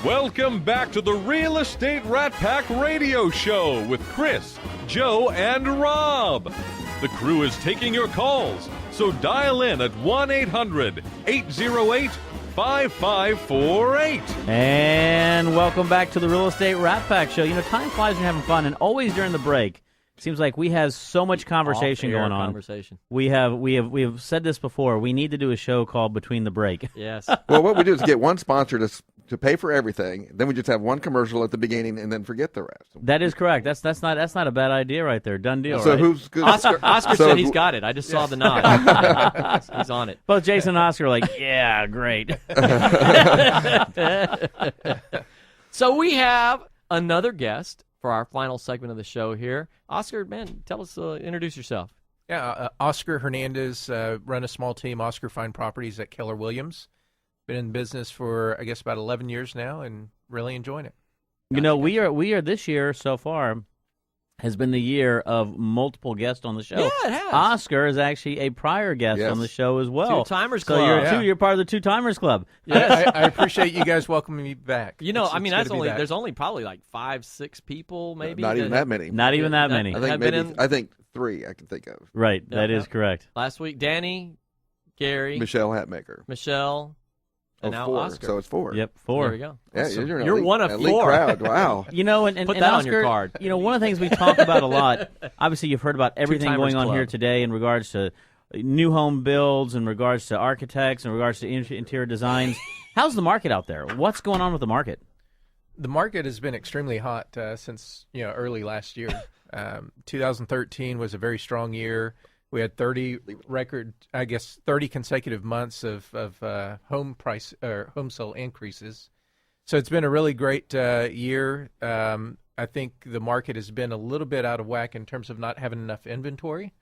Welcome back to the Real Estate Rat Pack Radio Show with Chris, Joe, and Rob. The crew is taking your calls, so dial in at 1-800-808-5548. And welcome back to the Real Estate Rat Pack Show. You know, time flies when you're having fun, and always during the break, it seems like we have so much conversation going on. We have said this before. We need to do a show called Between the Break. Yes. Well, what we do is get one sponsor to pay for everything. Then we just have one commercial at the beginning, and then forget the rest. That is correct. That's not a bad idea right there. Done deal. So right? Who's good? Oscar said he's got it. I just saw the nod. He's on it. Both Jason and Oscar are like, yeah, great. So we have another guest for our final segment of the show here. Oscar, man, tell us, introduce yourself. Yeah, Oscar Hernandez, run a small team, Oscar Fine Properties at Keller Williams. Been in business for, I guess, about 11 years now and really enjoying it. You know, we are this year so far has been the year of multiple guests on the show. Yeah, it has. Oscar is actually a prior guest on the show as well. Two-Timers So Club. you're part of the Two-Timers Club. Yeah, I appreciate you guys welcoming me back. You know, It's good to be back. there's only probably like 5-6 people, maybe. Not even that many. Not even that many. I think three I can think of. Right, that is correct. Last week, Danny, Gary, Michelle Hatmaker. Michelle, and now 4. Oscar. So it's 4. Yep, 4. There we go. Yeah, Awesome. you're You're one of elite 4. crowd. Wow. You know, and Put and that Oscar, on your card. You know, one of the things we talk about a lot, obviously you've heard about everything Two-Timers going on Club. here today in regards to new home builds, in regards to architects, in regards to interior designs. How's the market out there? What's going on with the market? The market has been extremely hot since early last year. 2013 was a very strong year. We had 30 consecutive months of home price or home sale increases. So it's been a really great year. I think the market has been a little bit out of whack in terms of not having enough inventory,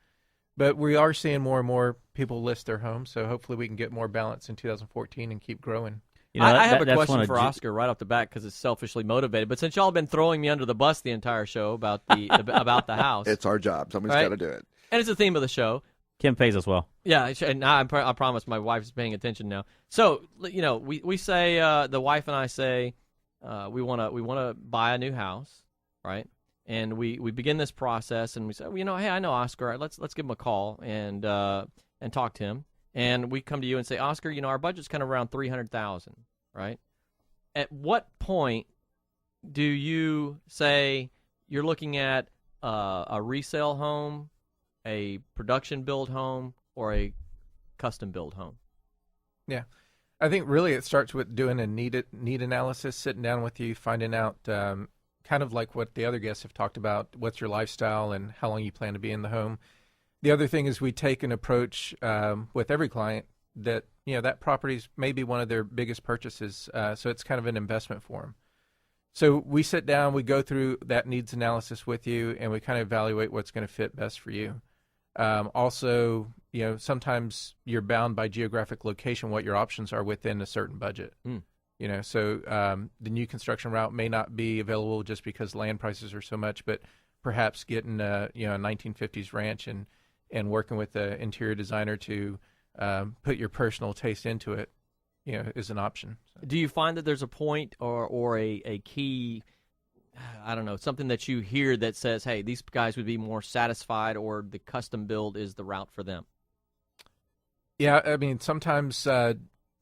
but we are seeing more and more people list their homes. So hopefully we can get more balance in 2014 and keep growing. You know, I have a that's question one of for Oscar right off the bat because it's selfishly motivated. But since y'all have been throwing me under the bus the entire show about about the house, It's our job. Somebody's got to do it. and it's the theme of the show. Kim pays us well. Yeah, and I promise my wife's paying attention now. So we say the wife and I say we want to buy a new house, right? And we begin this process, and we say, hey, I know Oscar. Let's give him a call and talk to him. And we come to you and say, Oscar, our budget's kind of around $300,000, right? At what point do you say you're looking at a resale home, a production build home, or a custom build home? Yeah. I think really it starts with doing a need analysis, sitting down with you, finding out kind of like what the other guests have talked about, what's your lifestyle and how long you plan to be in the home. The other thing is we take an approach with every client that, that property's maybe one of their biggest purchases, so it's kind of an investment for them. So we sit down, we go through that needs analysis with you, and we kind of evaluate what's going to fit best for you. Also, sometimes you're bound by geographic location, what your options are within a certain budget. So the new construction route may not be available just because land prices are so much, but perhaps getting a 1950s ranch and working with the interior designer to put your personal taste into it, is an option. So. Do you find that there's a point or a key, I don't know, something that you hear that says, hey, these guys would be more satisfied or the custom build is the route for them? Yeah, I mean, sometimes,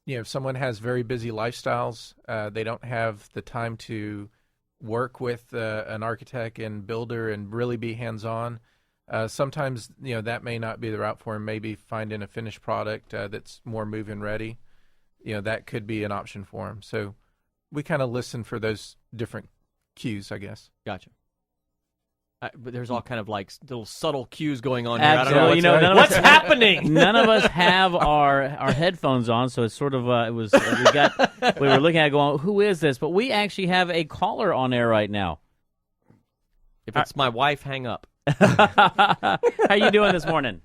if someone has very busy lifestyles, they don't have the time to work with an architect and builder and really be hands-on. Sometimes, that may not be the route for them. Maybe finding a finished product that's more move-in ready, that could be an option for them. So we kind of listen for those different cues, I guess. Gotcha. But there's all kind of like little subtle cues going on here. Absolutely. I don't know what's happening. None of us have our headphones on, so it's sort of we were looking at it going, who is this? But we actually have a caller on air right now. If it's my wife, hang up. How you doing this morning?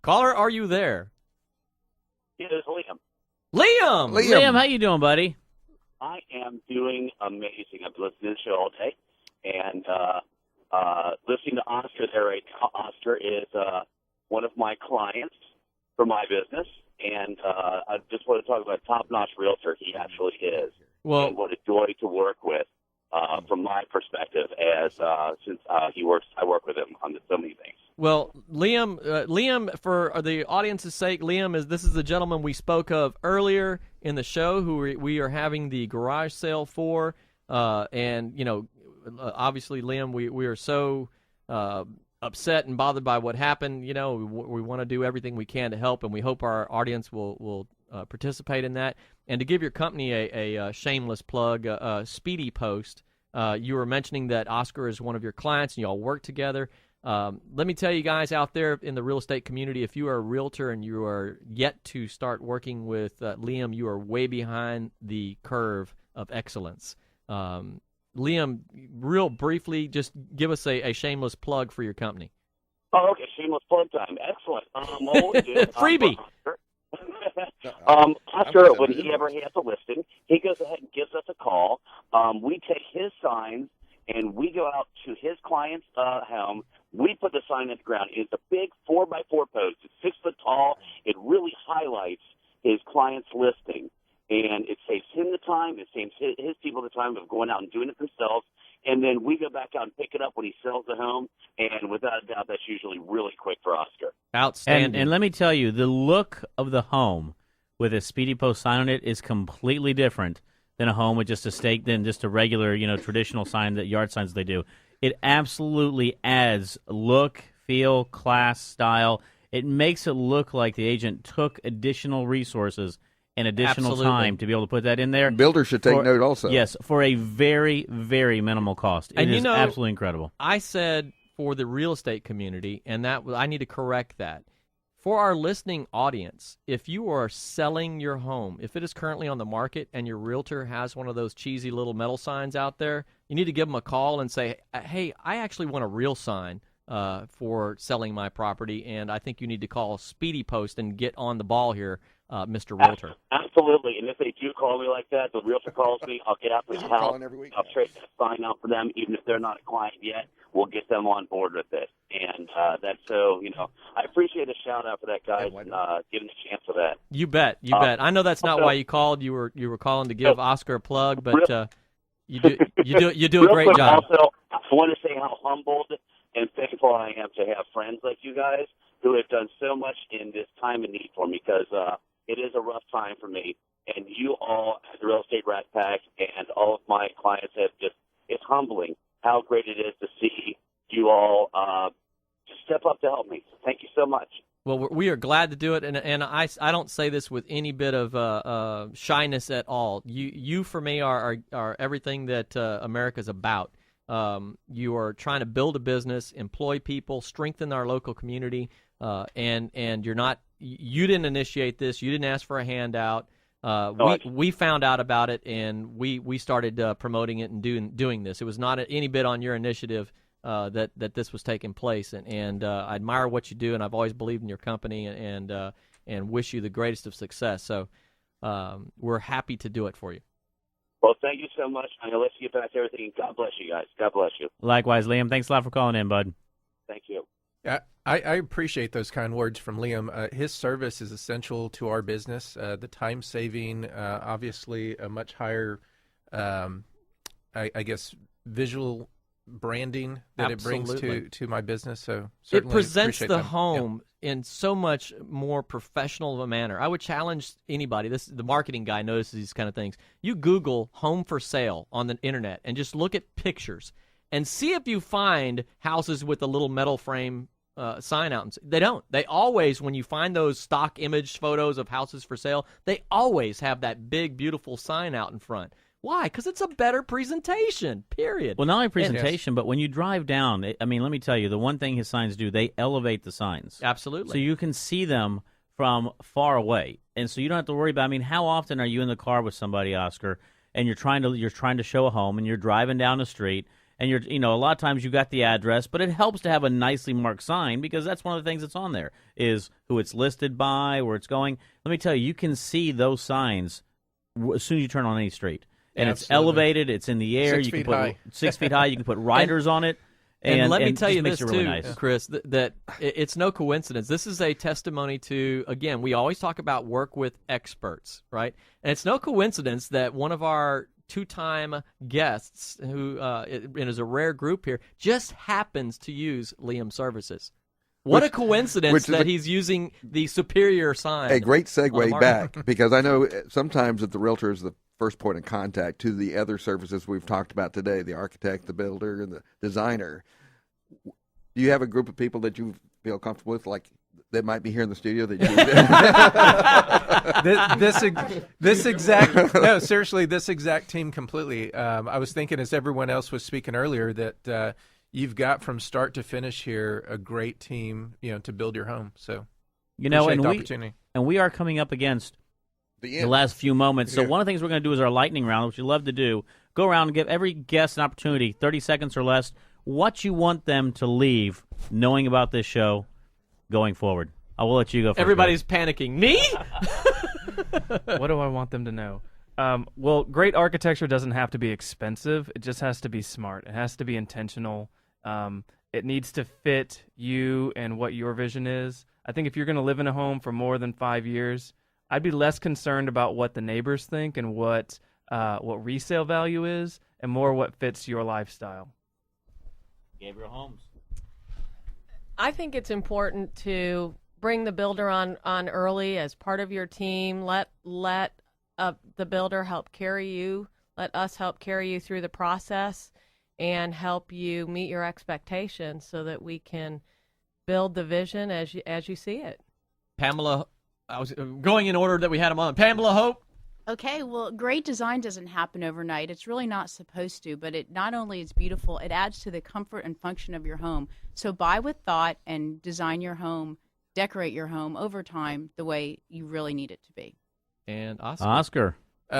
Caller, are you there? It is Liam. Liam, how you doing, buddy? I am doing amazing. I've listened to the show all day, and listening to Oscar there right now. Oscar is one of my clients. for my business. And I just want to talk about a top-notch realtor he actually is, and what a joy to work with from my perspective. Since I work with him on so many things. Well, Liam, for the audience's sake, this is the gentleman we spoke of earlier in the show, who we are having the garage sale for, and obviously, Liam, we are so upset and bothered by what happened. We want to do everything we can to help, and we hope our audience will participate in that. And to give your company a shameless plug, Speedy Post, you were mentioning that Oscar is one of your clients, and you all work together. Let me tell you guys out there in the real estate community, if you are a realtor and you are yet to start working with Liam, you are way behind the curve of excellence. Liam, real briefly, just give us a shameless plug for your company. Oh, okay, shameless plug time. Excellent. What we do, Freebie. Oscar, when he ever has a listing, he goes ahead and gives us a call. We take his signs and we go out to his client's home. We put the sign at the ground. It's a big 4x4 post. It's 6 foot tall. It really highlights his client's listing. And it saves him the time. It saves his people the time of going out and doing it themselves. And then we go back out and pick it up when he sells the home. And without a doubt, that's usually really quick for Oscar. Outstanding. And let me tell you, the look of the home with a Speedy Post sign on it is completely different than a home with just a stake, than just a regular, traditional sign, that yard signs they do. It absolutely adds look, feel, class, style. It makes it look like the agent took additional resources and additional time to be able to put that in there. Builders should take note also. Yes, for a very, very minimal cost. It is absolutely incredible. I said for the real estate community, and that I need to correct that. For our listening audience, if you are selling your home, if it is currently on the market and your realtor has one of those cheesy little metal signs out there, you need to give them a call and say, hey, I actually want a real sign for selling my property, and I think you need to call Speedy Post and get on the ball here, Mr. Realtor. Absolutely. And if they do call me like that, the realtor calls me, I'll get out to the house. I'll trade that sign out for them, even if they're not a client yet. We'll get them on board with it. And that's so, I appreciate a shout-out for that, guys, and giving a chance for that. You bet. Bet. I know that's not why you called. You were calling to give Oscar a plug, but you do a great job. Also, I want to say how humbled and thankful I am to have friends like you guys who have done so much in this time of need for me, because it is a rough time for me. And you all at the Real Estate Rat Pack and all of my clients have it's humbling how great it is to see you all step up to help me. Thank you so much. Well, we are glad to do it, and I don't say this with any bit of shyness at all. You for me are everything that America's about. You are trying to build a business, employ people, strengthen our local community, and you didn't initiate this. You didn't ask for a handout. We found out about it, and we started promoting it and doing this. It was not any bit on your initiative that this was taking place, and I admire what you do, and I've always believed in your company, and wish you the greatest of success. So we're happy to do it for you. Well, thank you so much. I'm going to let you get back to everything. God bless you guys. God bless you. Likewise, Liam. Thanks a lot for calling in, bud. Thank you. Yeah, I appreciate those kind words from Liam. His service is essential to our business. The time saving, obviously, a much higher, I guess, visual branding that Absolutely. It brings to my business. So it presents the them. home in so much more professional of a manner. I would challenge anybody. The marketing guy notices these kind of things. You Google home for sale on the internet and just look at pictures and see if you find houses with a little metal frame sign out. They don't. They always, when you find those stock image photos of houses for sale, they always have that big, beautiful sign out in front. Why? Because it's a better presentation, period. Well, not only presentation, but when you drive down, let me tell you, the one thing his signs do, they elevate the signs. Absolutely. So you can see them from far away. And so you don't have to worry about, how often are you in the car with somebody, Oscar, and you're trying to show a home, and you're driving down the street, and a lot of times you got the address, but it helps to have a nicely marked sign, because that's one of the things that's on there, is who it's listed by, where it's going. Let me tell you, you can see those signs as soon as you turn on any street. And it's elevated, it's in the air. 6 feet high. 6 feet high. You can put riders on it. And let me tell just you makes this it really too, nice. Chris, that it's no coincidence. This is a testimony to, again, we always talk about work with experts, right? And it's no coincidence that one of our two-time guests, who and is a rare group here, just happens to use Liam's services. What a coincidence that he's using the superior sign. A great segue back, because I know sometimes that the realtor is the first point of contact to the other services we've talked about today, the architect, the builder, and the designer. Do you have a group of people that you feel comfortable with, like that might be here in the studio that you this exact team completely. I was thinking, as everyone else was speaking earlier, that you've got from start to finish here a great team, to build your home. So, and we are coming up against the last few moments. So one of the things we're going to do is our lightning round, which we love to do. Go around and give every guest an opportunity, 30 seconds or less, what you want them to leave knowing about this show going forward. I will let you go first. Everybody's panicking. Me? What do I want them to know? Well, great architecture doesn't have to be expensive. It just has to be smart. It has to be intentional. It needs to fit you and what your vision is. I think if you're going to live in a home for more than 5 years, I'd be less concerned about what the neighbors think and what resale value is, and more what fits your lifestyle. Gabriel Holmes. I think it's important to bring the builder on early as part of your team. Let the builder help carry you. Let us help carry you through the process and help you meet your expectations so that we can build the vision as you see it. Pamela, I was going in order that we had them on. Pamela Hope. Okay, well, great design doesn't happen overnight. It's really not supposed to, but it not only is beautiful, it adds to the comfort and function of your home. So buy with thought and design your home, decorate your home over time the way you really need it to be. And Oscar.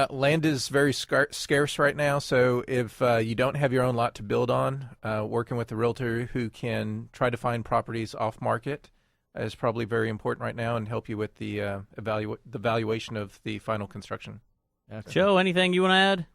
Land is very scarce right now, so if you don't have your own lot to build on, working with a realtor who can try to find properties off market is probably very important right now, and help you with the valuation of the final construction. Joe, anything you want to add?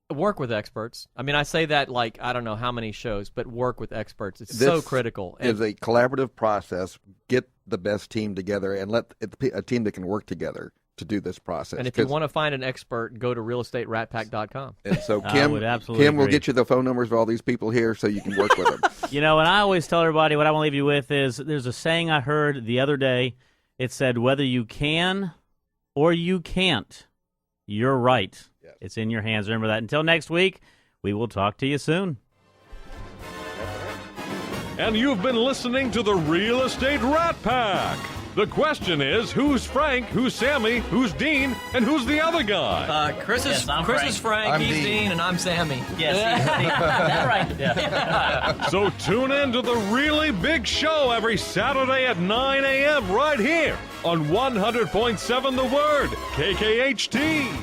Work with experts. I mean, I say that like I don't know how many shows, but work with experts. It's so critical. It's a collaborative process. Get the best team together and let a team that can work together to do this process. And if you want to find an expert, go to realestateratpack.com. And so Kim will get you the phone numbers of all these people here so you can work with them. And I always tell everybody what I want to leave you with is there's a saying I heard the other day. It said, whether you can or you can't, you're right. Yes. It's in your hands. Remember that. Until next week, we will talk to you soon. And you've been listening to the Real Estate Rat Pack. The question is, who's Frank, who's Sammy, who's Dean, and who's the other guy? Chris is Frank, he's Dean, and I'm Sammy. Yes, he's Dean. That's right. Yeah. So tune in to the really big show every Saturday at 9 a.m. right here on 100.7 The Word, KKHT.